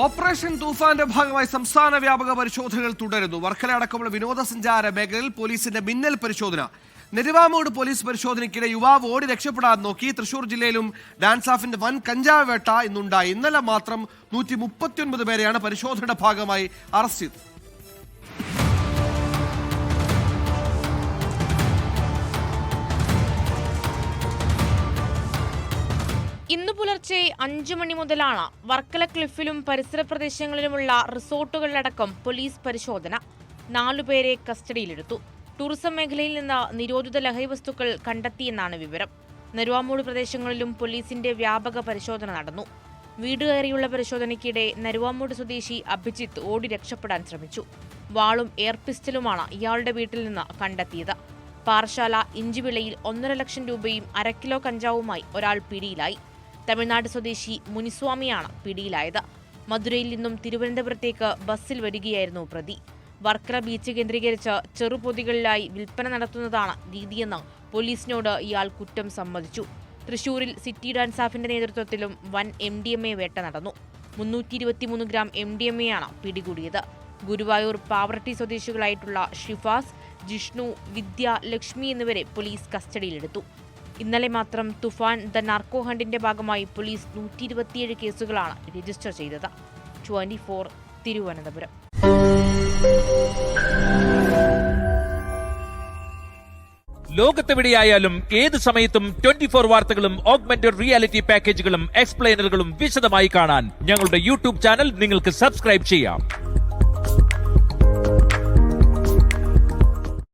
Operation തൂഫാന്റെ ഭാഗമായി സംസ്ഥാന വ്യാപക പരിശോധനകൾ തുടരുന്നു. വർക്കല അടക്കമുള്ള വിനോദസഞ്ചാര മേഖലയിൽ പോലീസിന്റെ മിന്നൽ പരിശോധന. നെടുവാമൂട് പോലീസ് പരിശോധനയ്ക്കിടെ യുവാവ് ഓടി രക്ഷപ്പെടാൻ നോക്കി. തൃശൂർ ജില്ലയിലും ഡാൻസ് ഓഫിന്റെ വൻ കഞ്ചാവ് വേട്ട ഇന്നുണ്ടായി. ഇന്നലെ മാത്രം 139 പേരെയാണ് പരിശോധനയുടെ ഭാഗമായി അറസ്റ്റ് ചെയ്തത്. ഇന്നു പുലർച്ചെ 5 മണി മുതലാണ് വർക്കല ക്ലിഫിലും പരിസര പ്രദേശങ്ങളിലുമുള്ള റിസോർട്ടുകളിലടക്കം പോലീസ് പരിശോധന. 4 പേരെ കസ്റ്റഡിയിലെടുത്തു. ടൂറിസം മേഖലയിൽ നിന്ന് നിരോധിത ലഹരി വസ്തുക്കൾ കണ്ടെത്തിയെന്നാണ് വിവരം. നെടുവാമൂട് പ്രദേശങ്ങളിലും പോലീസിന്റെ വ്യാപക പരിശോധന നടന്നു. വീട് കയറിയുള്ള പരിശോധനയ്ക്കിടെ നെടുവാമൂട് സ്വദേശി അഭിജിത്ത് ഓടി രക്ഷപ്പെടാൻ ശ്രമിച്ചു. വാളും എയർ പിസ്റ്റലുമാണ് ഇയാളുടെ വീട്ടിൽ നിന്ന് കണ്ടെത്തിയത്. പാറശാല ഇഞ്ചിവിളയിൽ 1.5 ലക്ഷം രൂപയും 1/2 കിലോ കഞ്ചാവുമായി ഒരാൾ പിടിയിലായി. തമിഴ്നാട് സ്വദേശി മുനിസ്വാമിയാണ് പിടിയിലായത്. മധുരയിൽ നിന്നും തിരുവനന്തപുരത്തേക്ക് ബസ്സിൽ വരികയായിരുന്നു പ്രതി. വർക്കല ബീച്ച് കേന്ദ്രീകരിച്ച് ചെറുപൊതികളിലായി വിൽപ്പന നടത്തുന്നതാണ് രീതിയെന്ന് പോലീസിനോട് ഇയാൾ കുറ്റം സമ്മതിച്ചു. തൃശൂരിൽ സിറ്റി ഡാൻസ് ഓഫിന്റെ നേതൃത്വത്തിലും വൻ MDMA വേട്ട നടന്നു. 323 ഗ്രാം MDMA ആണ് പിടികൂടിയത്. ഗുരുവായൂർ പാവറട്ടി സ്വദേശികളായിട്ടുള്ള ഷിഫാസ്, ജിഷ്ണു, വിദ്യ, ലക്ഷ്മി എന്നിവരെ പോലീസ് കസ്റ്റഡിയിലെടുത്തു. ഇന്നലെ മാത്രം തുഫാൻ ദ നാർക്കോ ഹണ്ടിന്റെ ഭാഗമായി പോലീസ് 127 കേസുകളാണ് രജിസ്റ്റർ ചെയ്തത്. 24 തിരുവനന്തപുരം. ലോകത്തെവിടെയായാലും ഏത് സമയത്തും 24 വാർത്തകളും ഓഗ്മെന്റഡ് റിയാലിറ്റി പാക്കേജുകളും എക്സ്പ്ലെയിനറുകളും വിശദമായി കാണാൻ ഞങ്ങളുടെ യൂട്യൂബ് ചാനൽ നിങ്ങൾക്ക് സബ്സ്ക്രൈബ് ചെയ്യാം.